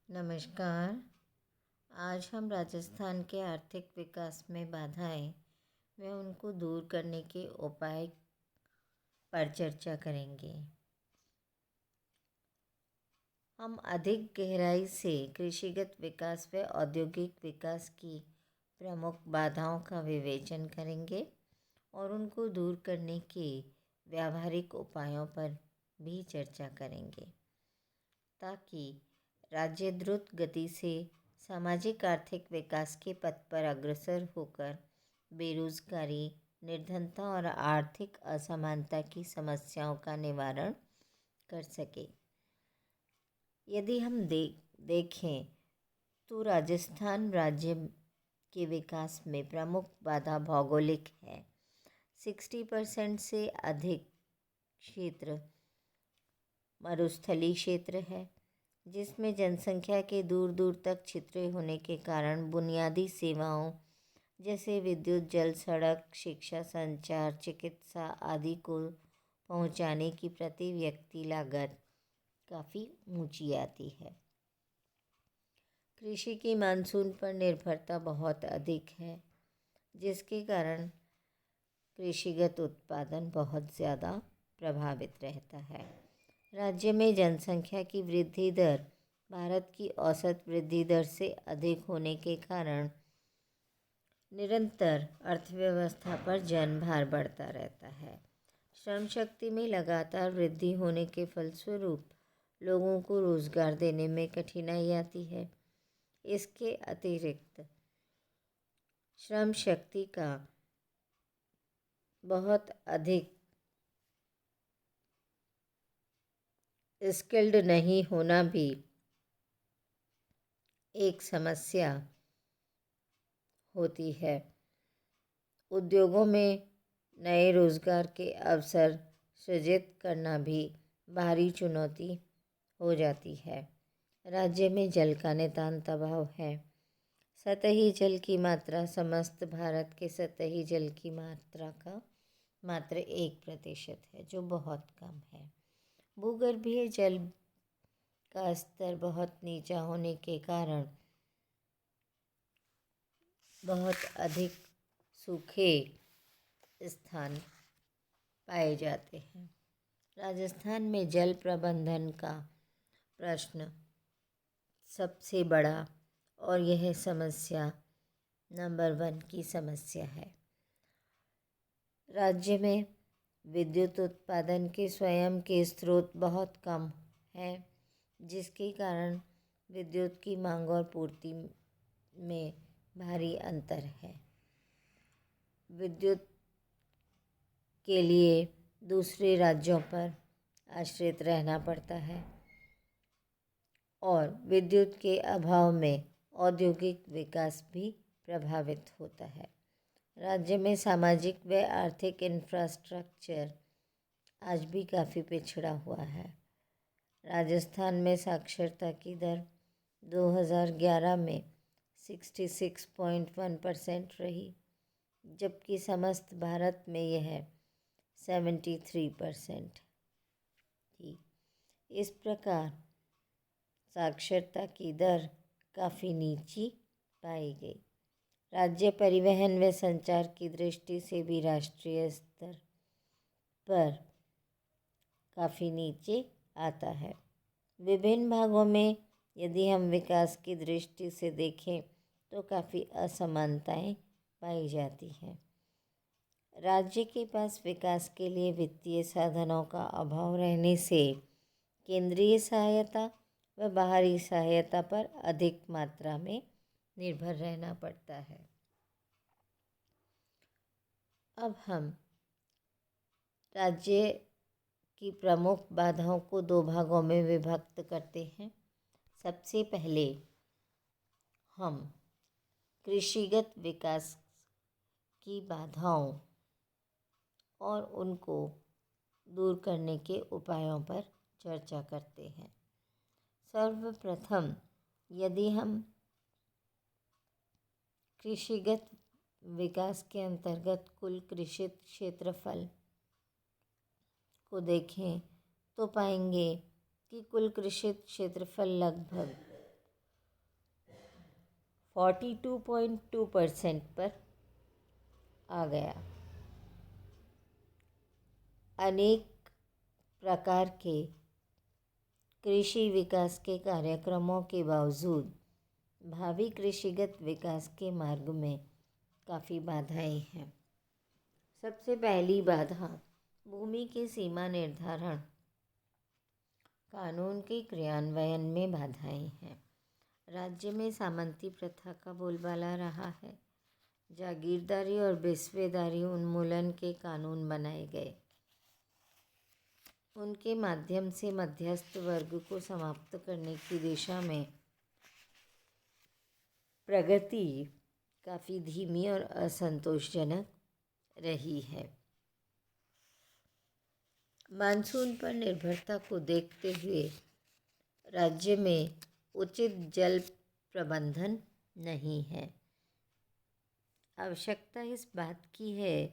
नमस्कार। आज हम राजस्थान के आर्थिक विकास में बाधाएं व उनको दूर करने के उपाय पर चर्चा करेंगे। हम अधिक गहराई से कृषिगत विकास व औद्योगिक विकास की प्रमुख बाधाओं का विवेचन करेंगे और उनको दूर करने के व्यावहारिक उपायों पर भी चर्चा करेंगे, ताकि राज्य द्रुत गति से सामाजिक आर्थिक विकास के पथ पर अग्रसर होकर बेरोजगारी, निर्धनता और आर्थिक असमानता की समस्याओं का निवारण कर सके। यदि हम देखें तो राजस्थान राज्य के विकास में प्रमुख बाधा भौगोलिक है। 60% से अधिक क्षेत्र मरुस्थलीय क्षेत्र है, जिसमें जनसंख्या के दूर दूर तक छितरे होने के कारण बुनियादी सेवाओं जैसे विद्युत, जल, सड़क, शिक्षा, संचार, चिकित्सा आदि को पहुंचाने की प्रति व्यक्ति लागत काफ़ी ऊंची आती है। कृषि की मानसून पर निर्भरता बहुत अधिक है, जिसके कारण कृषिगत उत्पादन बहुत ज़्यादा प्रभावित रहता है। राज्य में जनसंख्या की वृद्धि दर भारत की औसत वृद्धि दर से अधिक होने के कारण निरंतर अर्थव्यवस्था पर जनभार बढ़ता रहता है। श्रम शक्ति में लगातार वृद्धि होने के फलस्वरूप लोगों को रोजगार देने में कठिनाई आती है। इसके अतिरिक्त श्रम शक्ति का बहुत अधिक स्किल्ड नहीं होना भी एक समस्या होती है। उद्योगों में नए रोजगार के अवसर सृजित करना भी भारी चुनौती हो जाती है। राज्य में जल का नितांत अभाव है। सतही जल की मात्रा समस्त भारत के सतही जल की मात्रा का मात्र 1% है, जो बहुत कम है। भूगर्भीय जल का स्तर बहुत नीचा होने के कारण बहुत अधिक सूखे स्थान पाए जाते हैं। राजस्थान में जल प्रबंधन का प्रश्न सबसे बड़ा और यह समस्या नंबर 1 की समस्या है। राज्य में विद्युत उत्पादन के स्वयं के स्रोत बहुत कम हैं, जिसके कारण विद्युत की मांग और पूर्ति में भारी अंतर है। विद्युत के लिए दूसरे राज्यों पर आश्रित रहना पड़ता है और विद्युत के अभाव में औद्योगिक विकास भी प्रभावित होता है। राज्य में सामाजिक व आर्थिक इंफ्रास्ट्रक्चर आज भी काफ़ी पिछड़ा हुआ है। राजस्थान में साक्षरता की दर 2011 में 66.1% रही, जबकि समस्त भारत में यह 73% थी। इस प्रकार साक्षरता की दर काफ़ी नीची पाई गई। राज्य परिवहन व संचार की दृष्टि से भी राष्ट्रीय स्तर पर काफ़ी नीचे आता है। विभिन्न भागों में यदि हम विकास की दृष्टि से देखें तो काफ़ी असमानताएं पाई जाती हैं। राज्य के पास विकास के लिए वित्तीय साधनों का अभाव रहने से केंद्रीय सहायता व बाहरी सहायता पर अधिक मात्रा में निर्भर रहना पड़ता है। अब हम राज्य की प्रमुख बाधाओं को 2 भागों में विभक्त करते हैं। सबसे पहले हम कृषिगत विकास की बाधाओं और उनको दूर करने के उपायों पर चर्चा करते हैं। सर्वप्रथम यदि हम कृषिगत विकास के अंतर्गत कुल कृषित क्षेत्रफल को देखें तो पाएंगे कि कुल कृषित क्षेत्रफल लगभग 42.2% पर आ गया। अनेक प्रकार के कृषि विकास के कार्यक्रमों के बावजूद भावी कृषिगत विकास के मार्ग में काफ़ी बाधाएं हैं। सबसे पहली बाधा भूमि के सीमा निर्धारण कानून के क्रियान्वयन में बाधाएं हैं। राज्य में सामंती प्रथा का बोलबाला रहा है। जागीरदारी और बेस्वेदारी उन्मूलन के कानून बनाए गए। उनके माध्यम से मध्यस्थ वर्ग को समाप्त करने की दिशा में प्रगति काफ़ी धीमी और असंतोषजनक रही है। मानसून पर निर्भरता को देखते हुए राज्य में उचित जल प्रबंधन नहीं है। आवश्यकता इस बात की है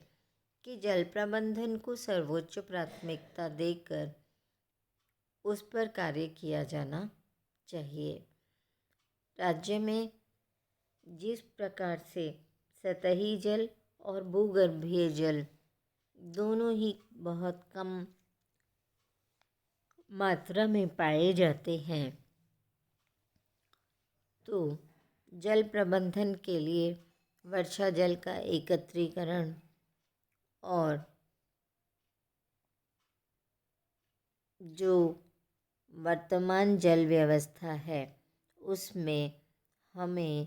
कि जल प्रबंधन को सर्वोच्च प्राथमिकता देकर उस पर कार्य किया जाना चाहिए। राज्य में जिस प्रकार से सतही जल और भूगर्भीय जल दोनों ही बहुत कम मात्रा में पाए जाते हैं, तो जल प्रबंधन के लिए वर्षा जल का एकत्रीकरण और जो वर्तमान जल व्यवस्था है उसमें हमें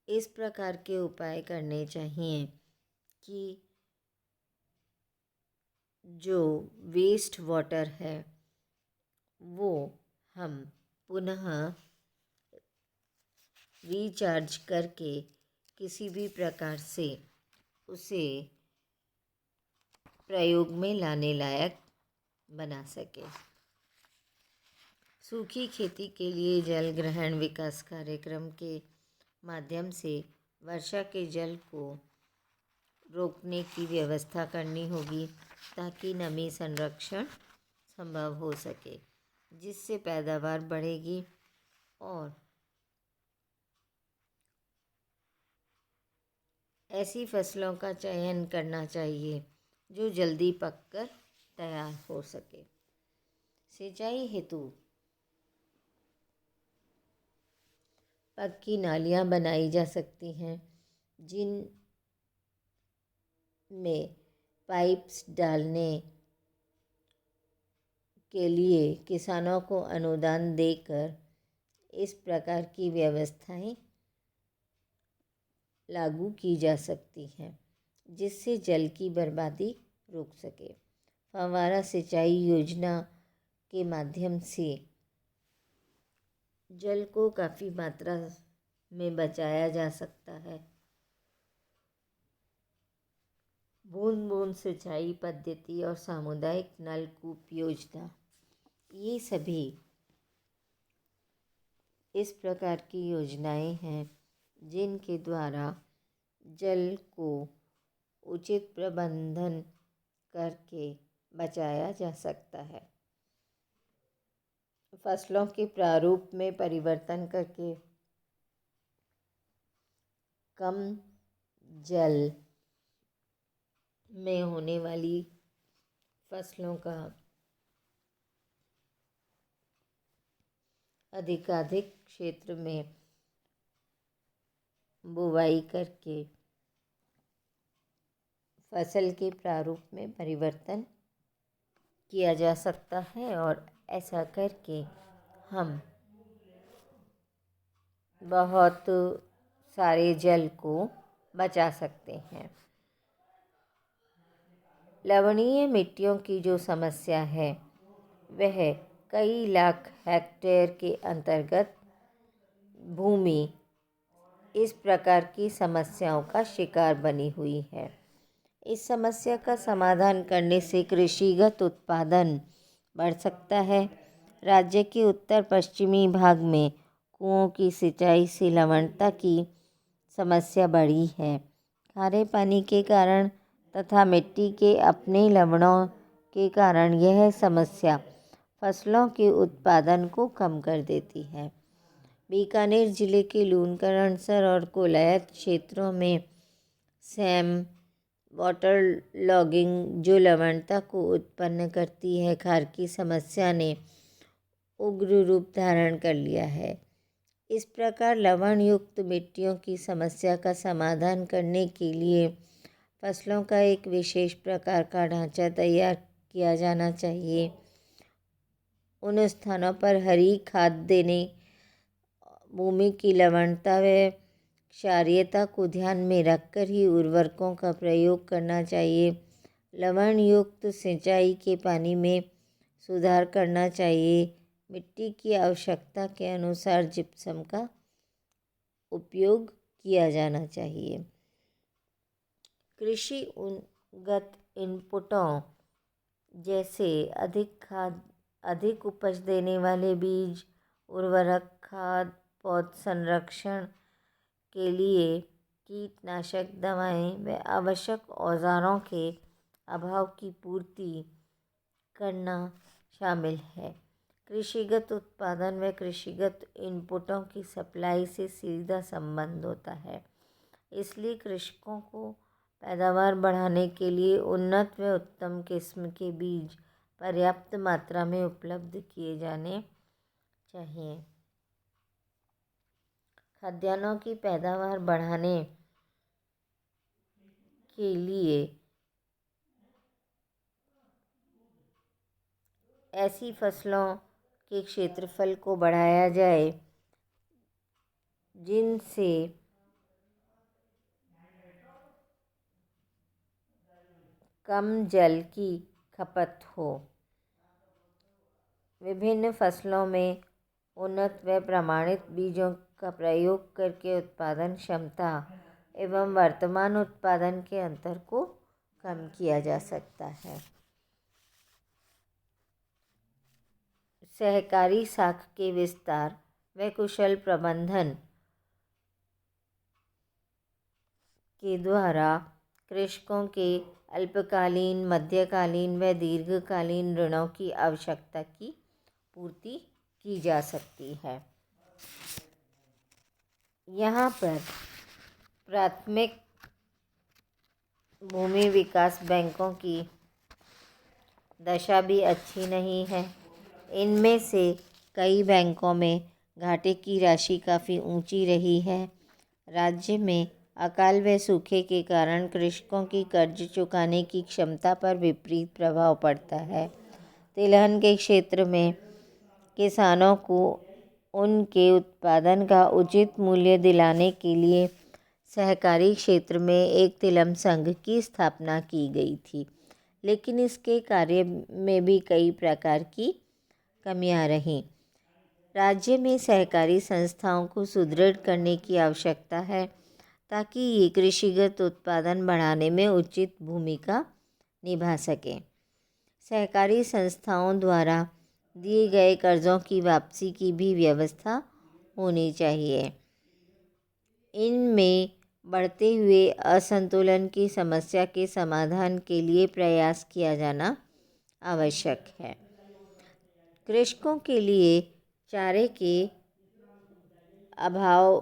इस प्रकार के उपाय करने चाहिए कि जो वेस्ट वाटर है वो हम पुनः रिचार्ज करके किसी भी प्रकार से उसे प्रयोग में लाने लायक बना सके। सूखी खेती के लिए जल ग्रहण विकास कार्यक्रम के माध्यम से वर्षा के जल को रोकने की व्यवस्था करनी होगी ताकि नमी संरक्षण संभव हो सके, जिससे पैदावार बढ़ेगी और ऐसी फसलों का चयन करना चाहिए जो जल्दी पककर तैयार हो सके। सिंचाई हेतु पक्की नालियाँ बनाई जा सकती हैं जिन में पाइप्स डालने के लिए किसानों को अनुदान देकर इस प्रकार की व्यवस्थाएं लागू की जा सकती हैं, जिससे जल की बर्बादी रोक सके। फव्वारा सिंचाई योजना के माध्यम से जल को काफ़ी मात्रा में बचाया जा सकता है। बूंद बूंद सिंचाई पद्धति और सामुदायिक नलकूप योजना, ये सभी इस प्रकार की योजनाएं हैं जिनके द्वारा जल को उचित प्रबंधन करके बचाया जा सकता है। फसलों के प्रारूप में परिवर्तन करके कम जल में होने वाली फसलों का अधिकाधिक क्षेत्र में बुवाई करके फसल के प्रारूप में परिवर्तन किया जा सकता है और ऐसा करके हम बहुत सारे जल को बचा सकते हैं। लवणीय मिट्टियों की जो समस्या है वह कई लाख हेक्टेयर के अंतर्गत भूमि इस प्रकार की समस्याओं का शिकार बनी हुई है। इस समस्या का समाधान करने से कृषिगत उत्पादन बढ़ सकता है। राज्य के उत्तर पश्चिमी भाग में कुओं की सिंचाई से लवणता की समस्या बढ़ी है। खारे पानी के कारण तथा मिट्टी के अपने लवणों के कारण यह समस्या फसलों के उत्पादन को कम कर देती है। बीकानेर जिले के लूणकरणसर और कोलायत क्षेत्रों में सैम वाटर लॉगिंग जो लवणता को उत्पन्न करती है, खार की समस्या ने उग्र रूप धारण कर लिया है। इस प्रकार लवण युक्त मिट्टियों की समस्या का समाधान करने के लिए फसलों का एक विशेष प्रकार का ढांचा तैयार किया जाना चाहिए। उन स्थानों पर हरी खाद देने, भूमि की लवणता व क्षारीयता को ध्यान में रखकर ही उर्वरकों का प्रयोग करना चाहिए। लवण युक्त सिंचाई के पानी में सुधार करना चाहिए। मिट्टी की आवश्यकता के अनुसार जिप्सम का उपयोग किया जाना चाहिए। कृषि उन्नत इनपुटों जैसे अधिक खाद, अधिक उपज देने वाले बीज, उर्वरक, खाद, पौध संरक्षण के लिए कीटनाशक दवाएं व आवश्यक औजारों के अभाव की पूर्ति करना शामिल है। कृषिगत उत्पादन व कृषिगत इनपुटों की सप्लाई से सीधा संबंध होता है। इसलिए कृषकों को पैदावार बढ़ाने के लिए उन्नत व उत्तम किस्म के बीज पर्याप्त मात्रा में उपलब्ध किए जाने चाहिए। खाद्यान्नों की पैदावार बढ़ाने के लिए ऐसी फसलों के क्षेत्रफल को बढ़ाया जाए जिनसे कम जल की खपत हो। विभिन्न फसलों में उन्नत व प्रमाणित बीजों का प्रयोग करके उत्पादन क्षमता एवं वर्तमान उत्पादन के अंतर को कम किया जा सकता है। सहकारी शाख के विस्तार व कुशल प्रबंधन के द्वारा कृषकों के अल्पकालीन, मध्यकालीन व दीर्घकालीन ऋणों की आवश्यकता की पूर्ति की जा सकती है। यहाँ पर प्राथमिक भूमि विकास बैंकों की दशा भी अच्छी नहीं है। इनमें से कई बैंकों में घाटे की राशि काफ़ी ऊंची रही है। राज्य में अकाल व सूखे के कारण कृषकों की कर्ज चुकाने की क्षमता पर विपरीत प्रभाव पड़ता है। तिलहन के क्षेत्र में किसानों को उनके उत्पादन का उचित मूल्य दिलाने के लिए सहकारी क्षेत्र में एक तिलम संघ की स्थापना की गई थी, लेकिन इसके कार्य में भी कई प्रकार की कमियां रहीं। राज्य में सहकारी संस्थाओं को सुदृढ़ करने की आवश्यकता है ताकि ये कृषिगत उत्पादन बढ़ाने में उचित भूमिका निभा सकें। सहकारी संस्थाओं द्वारा दिए गए कर्जों की वापसी की भी व्यवस्था होनी चाहिए। इनमें बढ़ते हुए असंतुलन की समस्या के समाधान के लिए प्रयास किया जाना आवश्यक है। कृषकों के लिए चारे के अभाव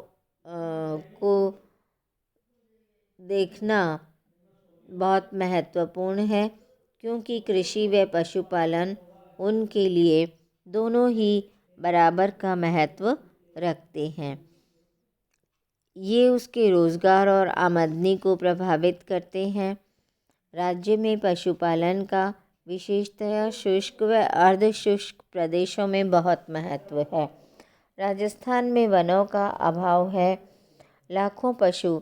को देखना बहुत महत्वपूर्ण है, क्योंकि कृषि व पशुपालन उनके लिए दोनों ही बराबर का महत्व रखते हैं। ये उसके रोज़गार और आमदनी को प्रभावित करते हैं। राज्य में पशुपालन का विशेषतया शुष्क व अर्ध शुष्क प्रदेशों में बहुत महत्व है। राजस्थान में वनों का अभाव है। लाखों पशु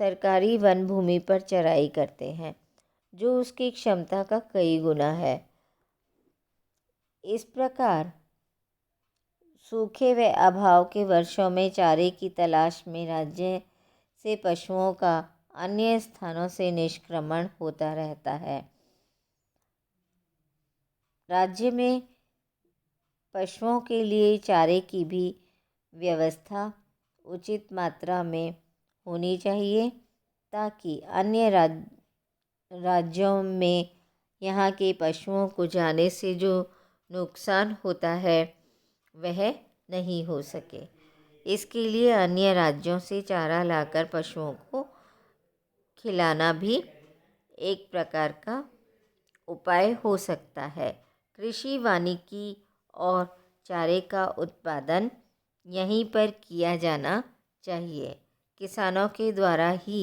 सरकारी वन भूमि पर चराई करते हैं, जो उसकी क्षमता का कई गुना है। इस प्रकार सूखे व अभाव के वर्षों में चारे की तलाश में राज्य से पशुओं का अन्य स्थानों से निष्क्रमण होता रहता है। राज्य में पशुओं के लिए चारे की भी व्यवस्था उचित मात्रा में होनी चाहिए, ताकि अन्य राज्यों में यहाँ के पशुओं को जाने से जो नुकसान होता है वह नहीं हो सके। इसके लिए अन्य राज्यों से चारा लाकर पशुओं को खिलाना भी एक प्रकार का उपाय हो सकता है। कृषि वानिकी और चारे का उत्पादन यहीं पर किया जाना चाहिए। किसानों के द्वारा ही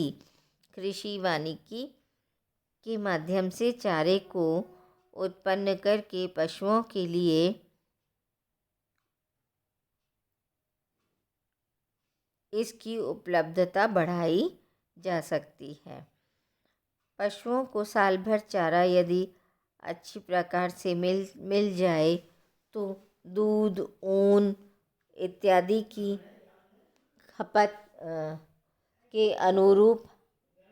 कृषि वानिकी के माध्यम से चारे को उत्पन्न करके पशुओं के लिए इसकी उपलब्धता बढ़ाई जा सकती है। पशुओं को साल भर चारा यदि अच्छी प्रकार से मिल जाए तो दूध, ऊन इत्यादि की खपत के अनुरूप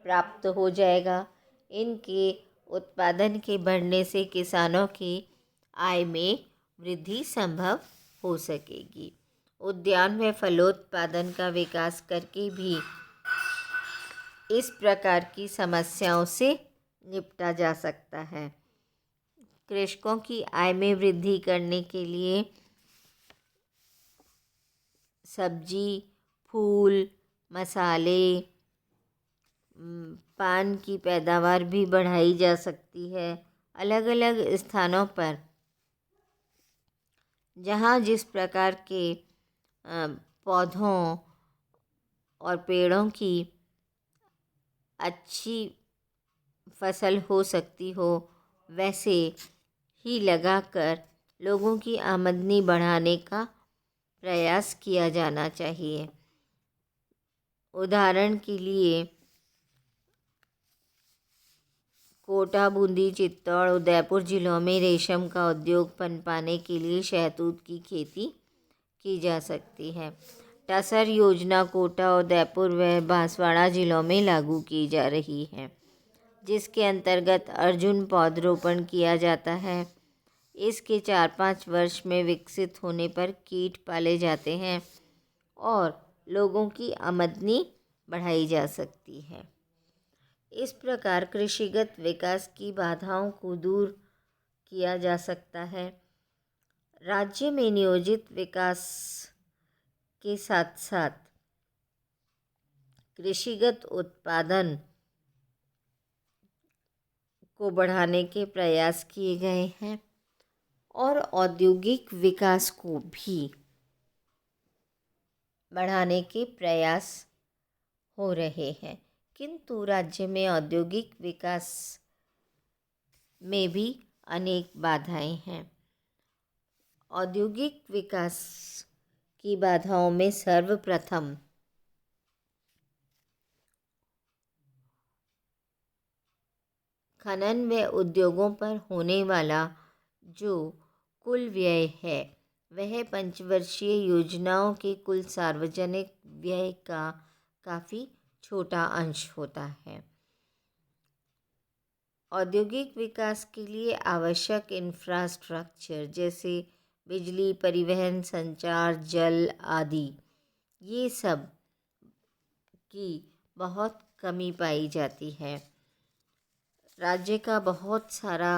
प्राप्त हो जाएगा। इनके उत्पादन के बढ़ने से किसानों की आय में वृद्धि संभव हो सकेगी। उद्यान व फलोत्पादन का विकास करके भी इस प्रकार की समस्याओं से निपटा जा सकता है। कृषकों की आय में वृद्धि करने के लिए सब्जी, फूल, मसाले, पान की पैदावार भी बढ़ाई जा सकती है। अलग अलग स्थानों पर जहाँ जिस प्रकार के पौधों और पेड़ों की अच्छी फसल हो सकती हो, वैसे ही लगाकर लोगों की आमदनी बढ़ाने का प्रयास किया जाना चाहिए। उदाहरण के लिए कोटा, बूंदी, चित्तौड़, उदयपुर जिलों में रेशम का उद्योग पनपाने के लिए शहतूत की खेती की जा सकती है। टसर योजना कोटा, उदयपुर व बांसवाड़ा जिलों में लागू की जा रही है, जिसके अंतर्गत अर्जुन पौधरोपण किया जाता है। इसके 4-5 वर्ष में विकसित होने पर कीट पाले जाते हैं और लोगों की आमदनी बढ़ाई जा सकती है। इस प्रकार कृषिगत विकास की बाधाओं को दूर किया जा सकता है। राज्य में नियोजित विकास के साथ साथ कृषिगत उत्पादन को बढ़ाने के प्रयास किए गए हैं और औद्योगिक विकास को भी बढ़ाने के प्रयास हो रहे हैं। किंतु राज्य में औद्योगिक विकास में भी अनेक बाधाएं हैं। औद्योगिक विकास की बाधाओं में सर्वप्रथम खनन व उद्योगों पर होने वाला जो कुल व्यय है, वह पंचवर्षीय योजनाओं के कुल सार्वजनिक व्यय का काफ़ी छोटा अंश होता है। औद्योगिक विकास के लिए आवश्यक इंफ्रास्ट्रक्चर जैसे बिजली, परिवहन, संचार, जल आदि, ये सब की बहुत कमी पाई जाती है। राज्य का बहुत सारा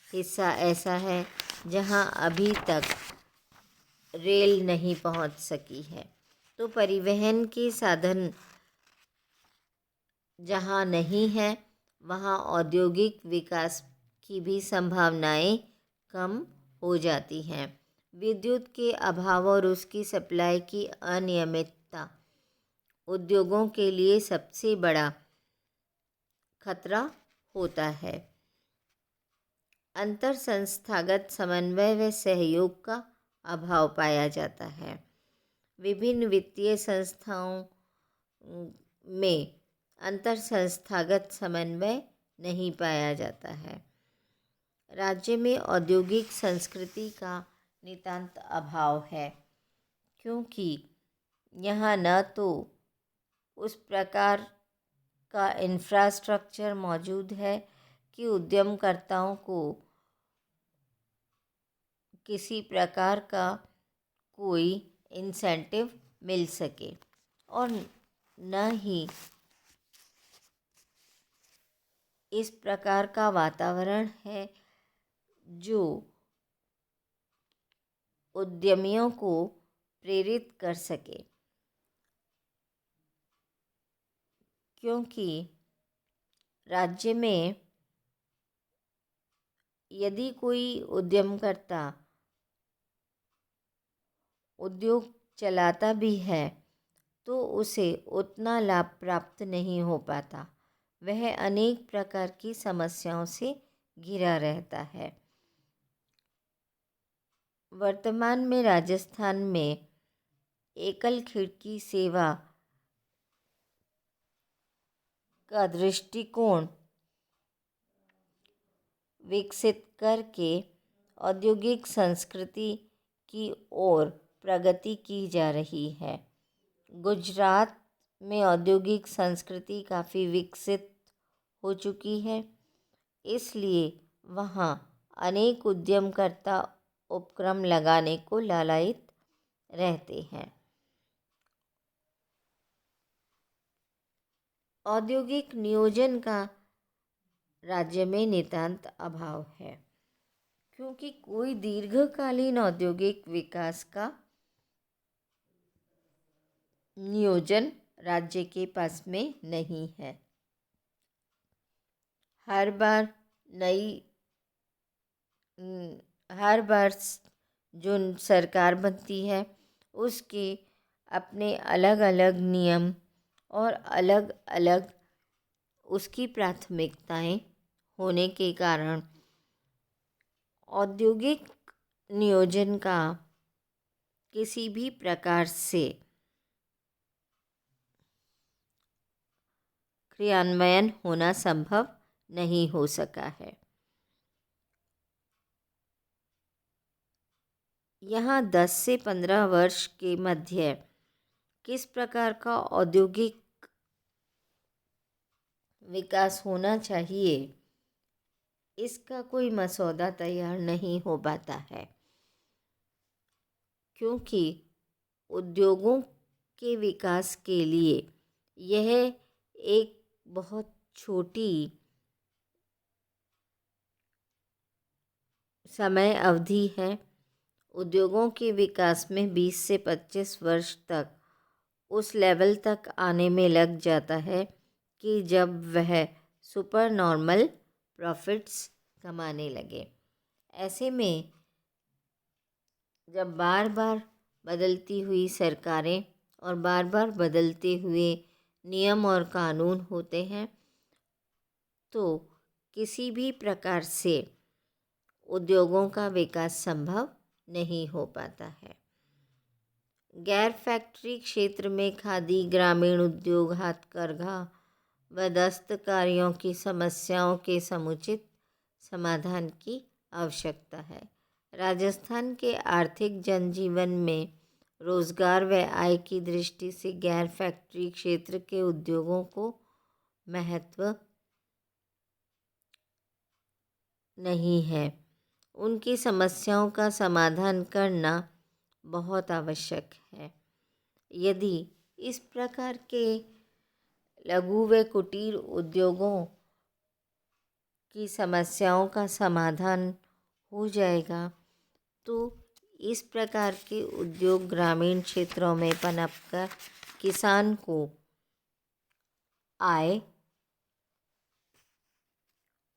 हिस्सा ऐसा है जहाँ अभी तक रेल नहीं पहुँच सकी है, तो परिवहन के साधन जहाँ नहीं है, वहाँ औद्योगिक विकास की भी संभावनाएं कम हो जाती हैं। विद्युत के अभाव और उसकी सप्लाई की अनियमितता उद्योगों के लिए सबसे बड़ा खतरा होता है। अंतर संस्थागत समन्वय व सहयोग का अभाव पाया जाता है। विभिन्न वित्तीय संस्थाओं में अंतर संस्थागत समन्वय नहीं पाया जाता है। राज्य में औद्योगिक संस्कृति का नितांत अभाव है, क्योंकि यहाँ न तो उस प्रकार का इंफ्रास्ट्रक्चर मौजूद है कि उद्यमकर्ताओं को किसी प्रकार का कोई इंसेंटिव मिल सके, और न ही इस प्रकार का वातावरण है जो उद्यमियों को प्रेरित कर सके। क्योंकि राज्य में यदि कोई उद्यमकर्ता उद्योग चलाता भी है तो उसे उतना लाभ प्राप्त नहीं हो पाता। वह अनेक प्रकार की समस्याओं से घिरा रहता है। वर्तमान में राजस्थान में एकल खिड़की सेवा का दृष्टिकोण विकसित करके औद्योगिक संस्कृति की ओर प्रगति की जा रही है। गुजरात में औद्योगिक संस्कृति काफ़ी विकसित हो चुकी है, इसलिए वहाँ अनेक उद्यमकर्ता उपक्रम लगाने को लालायित रहते हैं। औद्योगिक नियोजन का राज्य में नितांत अभाव है, क्योंकि कोई दीर्घकालीन औद्योगिक विकास का नियोजन राज्य के पास में नहीं है। हर बार जो सरकार बनती है उसके अपने अलग अलग नियम और अलग अलग उसकी प्राथमिकताएं होने के कारण औद्योगिक नियोजन का किसी भी प्रकार से क्रियान्वयन होना संभव नहीं हो सका है। यहाँ 10 से 15 वर्ष के मध्य किस प्रकार का औद्योगिक विकास होना चाहिए, इसका कोई मसौदा तैयार नहीं हो पाता है, क्योंकि उद्योगों के विकास के लिए यह एक बहुत छोटी समय अवधि है। उद्योगों के विकास में 20 से 25 वर्ष तक उस लेवल तक आने में लग जाता है कि जब वह सुपर नॉर्मल प्रॉफिट्स कमाने लगे। ऐसे में जब बार बार बदलती हुई सरकारें और बार बार बदलते हुए नियम और कानून होते हैं तो किसी भी प्रकार से उद्योगों का विकास संभव नहीं हो पाता है। गैर फैक्ट्री क्षेत्र में खादी, ग्रामीण उद्योग, हाथकरघा व दस्तकारियों की समस्याओं के समुचित समाधान की आवश्यकता है। राजस्थान के आर्थिक जनजीवन में रोजगार व आय की दृष्टि से गैर फैक्ट्री क्षेत्र के उद्योगों को महत्व नहीं है। उनकी समस्याओं का समाधान करना बहुत आवश्यक है। यदि इस प्रकार के लघु व कुटीर उद्योगों की समस्याओं का समाधान हो जाएगा तो इस प्रकार के उद्योग ग्रामीण क्षेत्रों में पनपकर किसान को आय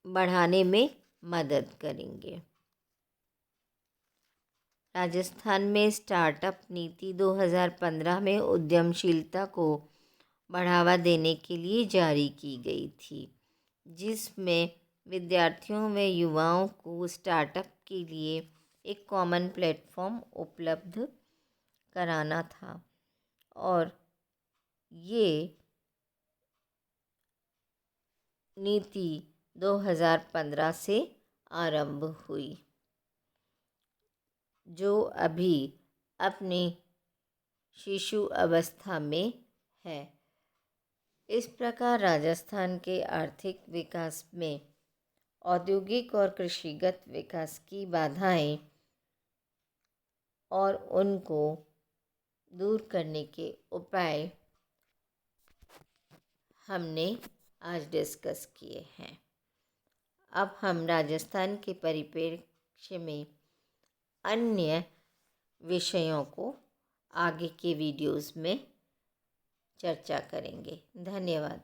बढ़ाने में मदद करेंगे। राजस्थान में स्टार्टअप नीति 2015 में उद्यमशीलता को बढ़ावा देने के लिए जारी की गई थी, जिसमें विद्यार्थियों व युवाओं को स्टार्टअप के लिए एक कॉमन प्लेटफॉर्म उपलब्ध कराना था और ये नीति 2015 से आरंभ हुई, जो अभी अपनी शिशु अवस्था में है। इस प्रकार राजस्थान के आर्थिक विकास में औद्योगिक और कृषिगत विकास की बाधाएं और उनको दूर करने के उपाय हमने आज डिस्कस किए हैं। अब हम राजस्थान के परिप्रेक्ष्य में अन्य विषयों को आगे के वीडियोस में चर्चा करेंगे। धन्यवाद।